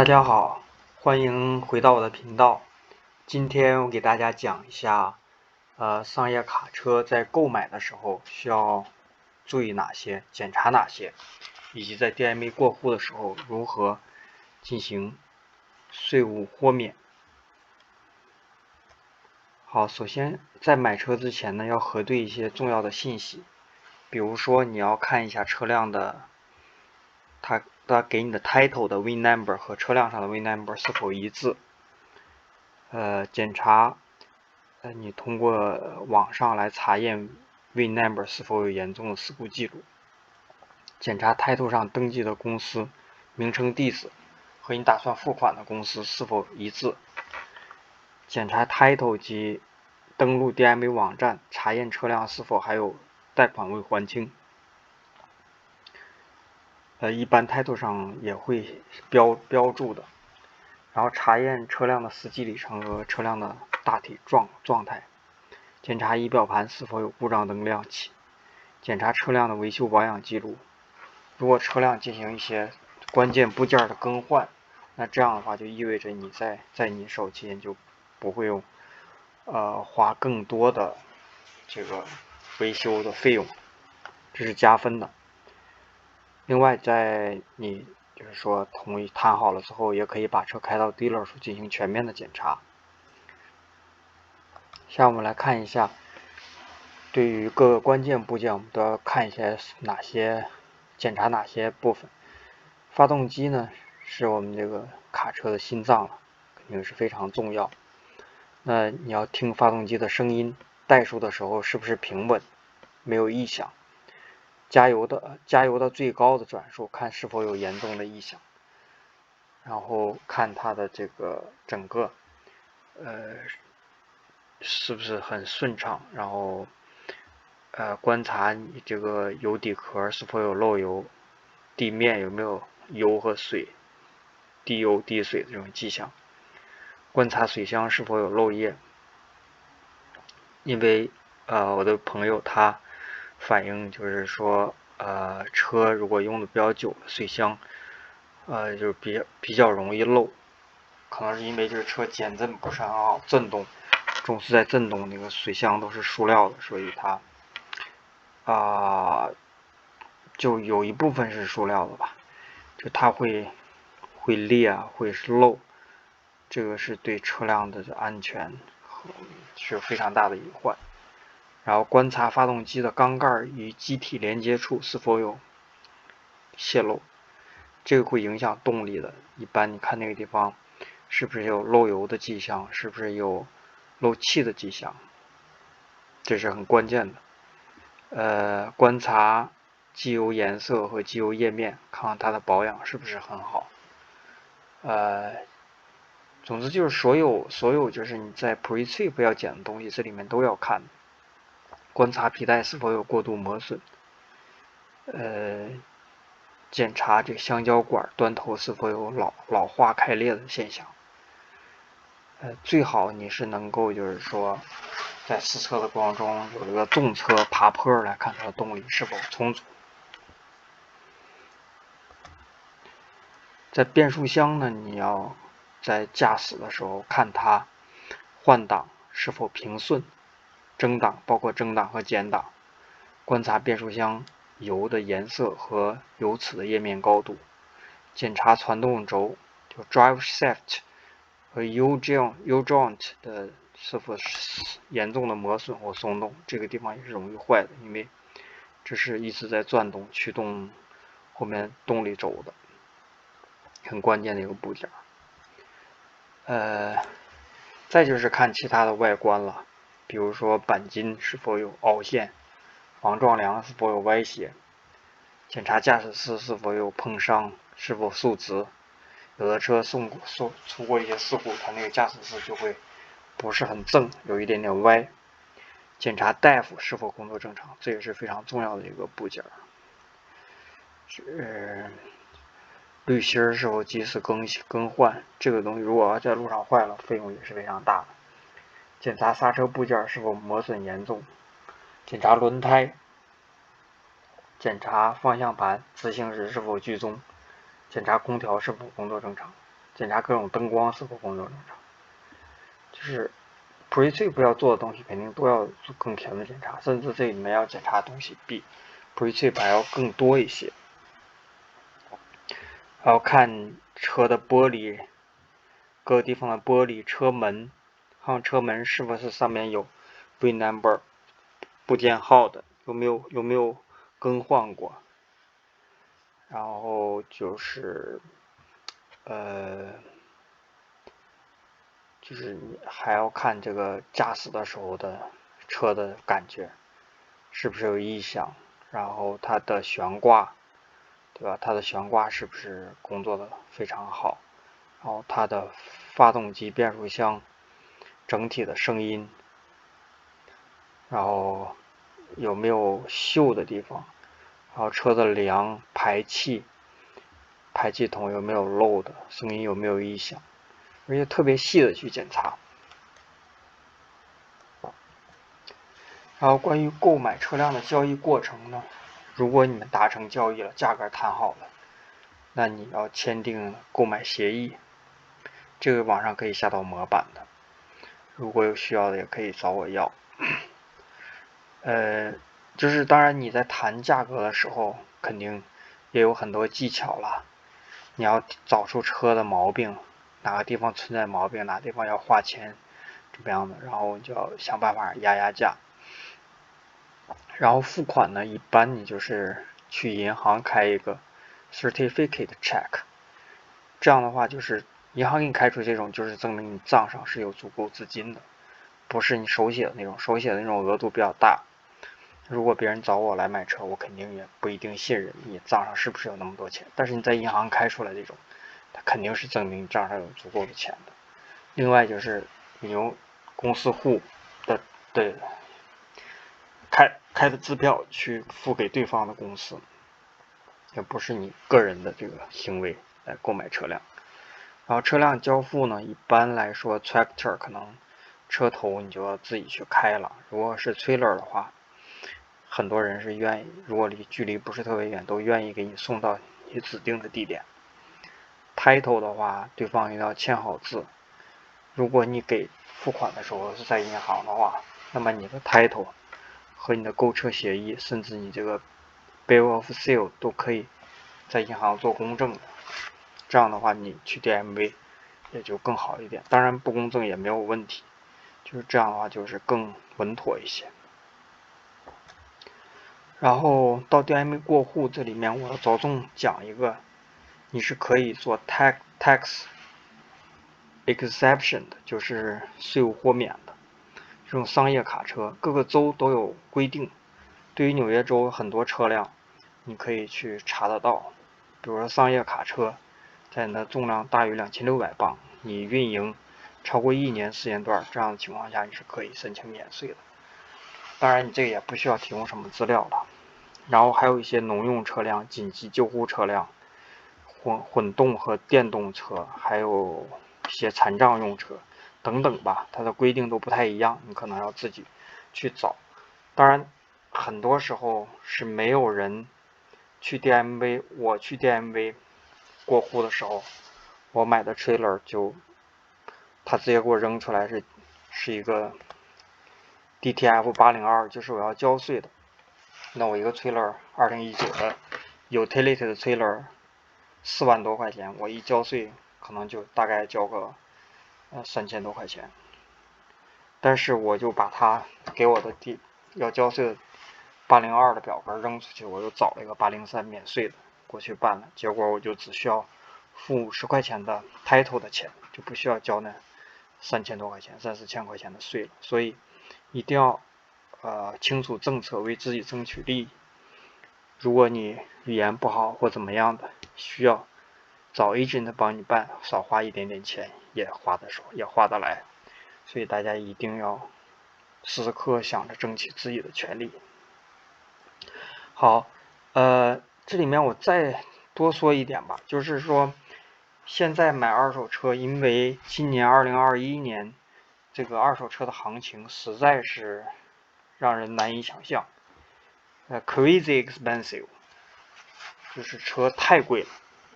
大家好，欢迎回到我的频道。今天我给大家讲一下，商业卡车在购买的时候需要注意哪些、检查哪些，以及在 DMA 过户的时候如何进行税务豁免。好，首先在买车之前呢，要核对一些重要的信息，比如说你要看一下车辆的它给你的 title 的 VIN number 和车辆上的 VIN number 是否一致。检查你通过网上来查验 VIN number 是否有严重的事故记录。检查 title 上登记的公司名称、地址和你打算付款的公司是否一致。检查 title 及登录 DMA 网站，查验车辆是否还有贷款未还清。一般 title 上也会标注的。然后查验车辆的实际里程和车辆的大体状态。检查仪表盘是否有故障灯亮起。检查车辆的维修保养记录。如果车辆进行一些关键部件的更换，那这样的话就意味着你在你手期间就不会用花更多的这个维修的费用，这是加分的。另外，在你就是说同意谈好了之后，也可以把车开到 dealer 处进行全面的检查。下面我们来看一下，对于各个关键部件，我们都要看一些检查哪些部分。发动机呢，是我们这个卡车的心脏了，肯定是非常重要。那你要听发动机的声音，怠速的时候是不是平稳，没有异响。加油的最高的转速，看是否有严重的异响。然后看它的这个整个是不是很顺畅，然后观察你这个油底壳是否有漏油，地面有没有油和水，滴油滴水的这种迹象。观察水箱是否有漏液，因为我的朋友他反映就是说车如果用的比较久，水箱就比较容易漏，可能是因为这个车减震不是很好，震动总是在震动，那个水箱都是塑料的，所以它就有一部分是塑料的吧，就它会裂啊，会漏，这个是对车辆的安全是非常大的隐患。然后观察发动机的缸盖与机体连接处是否有泄漏，这个会影响动力的。一般你看那个地方是不是有漏油的迹象，是不是有漏气的迹象，这是很关键的。观察机油颜色和机油液面，看看它的保养是不是很好。总之就是所有就是你在 pre-trip 要检的东西，这里面都要看。观察皮带是否有过度磨损。检查这个橡胶管端头是否有老化开裂的现象。最好你是能够就是说在试车的过程中有一个重车爬坡来看它的动力是否充足。在变速箱呢，你要在驾驶的时候看它换挡是否平顺，增档包括增档和减档，观察变速箱油的颜色和油尺的液面高度，检查传动轴就 drive shaft 和 U-joint 的是否严重的磨损或松动，这个地方也是容易坏的，因为这是一直在转动驱动后面动力轴的很关键的一个部件。再就是看其他的外观了，比如说钣金是否有凹陷，防撞梁是否有歪斜，检查驾驶室是否有碰伤，是否竖直。有的车出过一些事故，它那个驾驶室就会不是很正，有一点点歪。检查大夫是否工作正常，这也是非常重要的一个部件。滤芯是否及时更换，这个东西如果在路上坏了，费用也是非常大的。检查刹车部件是否磨损严重，检查轮胎，检查方向盘执行时是否居中，检查空调是否工作正常。检查各种灯光是否工作正常。就是 Pre-trip 不要做的东西肯定都要做更全面检查，甚至这里面要检查的东西比 Pre-trip 还要更多一些。还要看车的玻璃，各个地方的玻璃、车门，看车门是不是上面有 VIN-number 部件号的，有没有更换过。然后就是就是你还要看这个驾驶的时候的车的感觉是不是有异响，然后它的悬挂，对吧？它的悬挂是不是工作的非常好？然后它的发动机、变速箱整体的声音，然后有没有锈的地方，然后车的梁、排气筒有没有漏的，声音有没有异响，而且特别细的去检查。然后关于购买车辆的交易过程呢，如果你们达成交易了，价格谈好了，那你要签订购买协议，这个网上可以下到模板的，如果有需要的也可以找我要。就是当然你在谈价格的时候，肯定也有很多技巧了，你要找出车的毛病，哪个地方存在毛病，哪个地方要花钱，怎么样的，然后你就要想办法压价。然后付款呢，一般你就是去银行开一个 certificate check， 这样的话就是银行给你开出这种，就是证明你账上是有足够资金的，不是你手写的那种，手写的那种额度比较大。如果别人找我来买车，我肯定也不一定信任你账上是不是有那么多钱，但是你在银行开出来这种，它肯定是证明你账上有足够的钱的。另外就是你用公司户的开的支票去付给对方的公司，也不是你个人的这个行为来购买车辆。然后车辆交付呢，一般来说 tractor 可能车头你就要自己去开了，如果是 trailer 的话，很多人是愿意，如果距离不是特别远，都愿意给你送到你指定的地点。title 的话，对方一定要签好字。如果你给付款的时候是在银行的话，那么你的 title 和你的购车协议，甚至你这个 bill of sale 都可以在银行做公证的。这样的话，你去 DMV 也就更好一点。当然不公证也没有问题，就是这样的话就是更稳妥一些。然后到 DMV 过户，这里面我要着重讲一个，你是可以做 tax exception 的，就是税务豁免的。这种商业卡车，各个州都有规定。对于纽约州很多车辆，你可以去查得到。比如说商业卡车，在你的重量大于2600磅，你运营超过1年时间段，这样的情况下你是可以申请免税的。当然你这个也不需要提供什么资料了。然后还有一些农用车辆、紧急救护车辆、混动和电动车，还有一些残障用车等等吧，它的规定都不太一样，你可能要自己去找。当然很多时候是没有人去 DMV， 我去 DMV 过户的时候，我买的 trailer 就他直接给我扔出来是一个 DTF 802，就是我要交税的。那我一个 trailer 2019的 utility 的 trailer 4万多块钱，我一交税可能就大概交个3000多块钱，但是我就把他给我的要交税的802的表格扔出去，我又找了一个803免税的过去办了，结果我就只需要付50块钱的 title 的钱，就不需要交那3000多块钱、3-4千块钱的税了。所以一定要清楚政策，为自己争取利益。如果你语言不好或怎么样的，需要找 agent 帮你办，少花一点点钱也花得来。所以大家一定要时刻想着争取自己的权利。好，这里面我再多说一点吧，就是说现在买二手车，因为今年2021年这个二手车的行情实在是让人难以想象，crazy expensive， 就是车太贵了。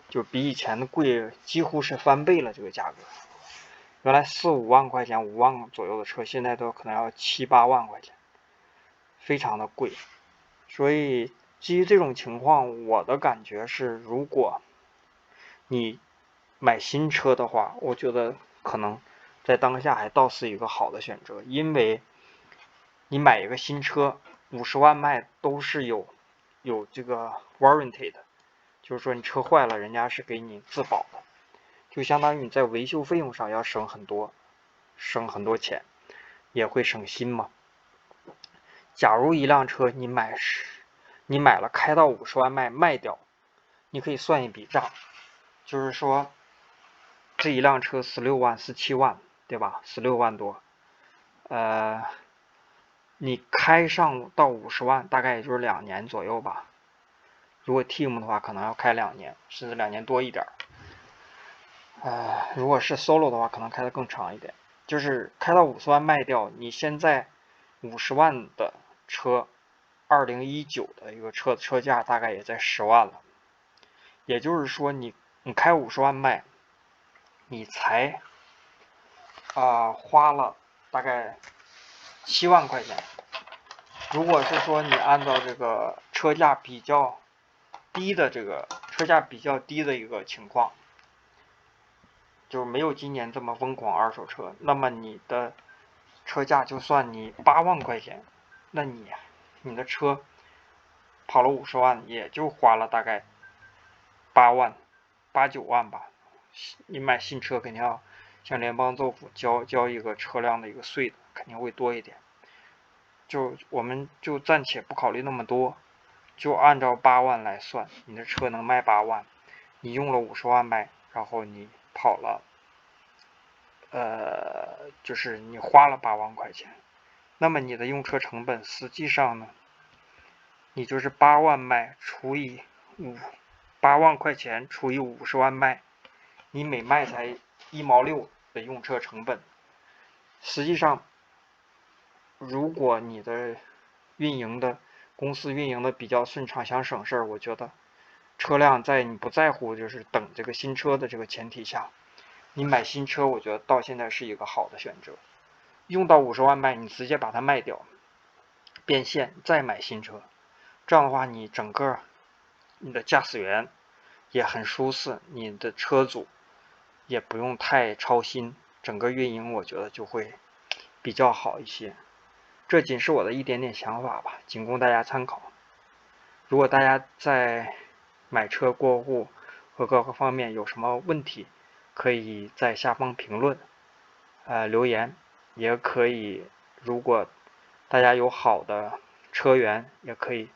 就比以前的贵，几乎是翻倍了这个价格。原来4、5万块钱、5万左右的车，现在都可能要7、8万块钱，非常的贵。所以基于这种情况，我的感觉是，如果你买新车的话，我觉得可能在当下还倒是一个好的选择，因为你买一个新车50万卖都是有这个 warranty 的，就是说你车坏了，人家是给你自保的，就相当于你在维修费用上要省很多钱，也会省心嘛。假如一辆车你买了开到50万卖掉，你可以算一笔账，就是说这一辆车16万、17万，对吧？16万多，你开上到50万，大概也就是2年左右吧。如果 team 的话，可能要开2年，甚至2年多一点。如果是 solo 的话，可能开得更长一点。就是开到50万卖掉，你现在50万的车，2019的一个车价大概也在10万了。也就是说你开50万卖，你才花了大概7万块钱。如果是说你按照这个车价比较低的一个情况，就是没有今年这么疯狂二手车，那么你的车价就算你8万块钱，那你的车跑了50万，也就花了大概8万、8、9万吧。你买新车肯定要向联邦政府交一个车辆的一个税的，肯定会多一点。我们就暂且不考虑那么多，就按照8万来算，你的车能卖8万，你用了50万卖，然后你跑了，就是你花了8万块钱，那么你的用车成本实际上呢，你就是8万卖除以8万块钱除以50万卖，你每卖才1毛6的用车成本。实际上，如果你的公司运营的比较顺畅，想省事儿，我觉得车辆在你不在乎就是等这个新车的这个前提下，你买新车，我觉得到现在是一个好的选择。用到50万卖，你直接把它卖掉，变现再买新车，这样的话你整个你的驾驶员也很舒适，你的车主也不用太操心，整个运营我觉得就会比较好一些。这仅是我的一点点想法吧，仅供大家参考。如果大家在买车过户和各个方面有什么问题，可以在下方评论留言，也可以如果大家有好的车源，也可以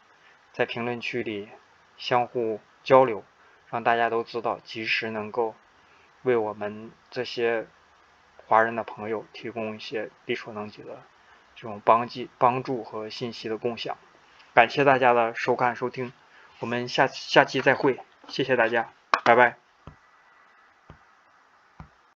在评论区里相互交流，让大家都知道，及时能够为我们这些华人的朋友提供一些力所能及的这种帮助和信息的共享。感谢大家的收看收听，我们下期再会，谢谢大家，拜拜。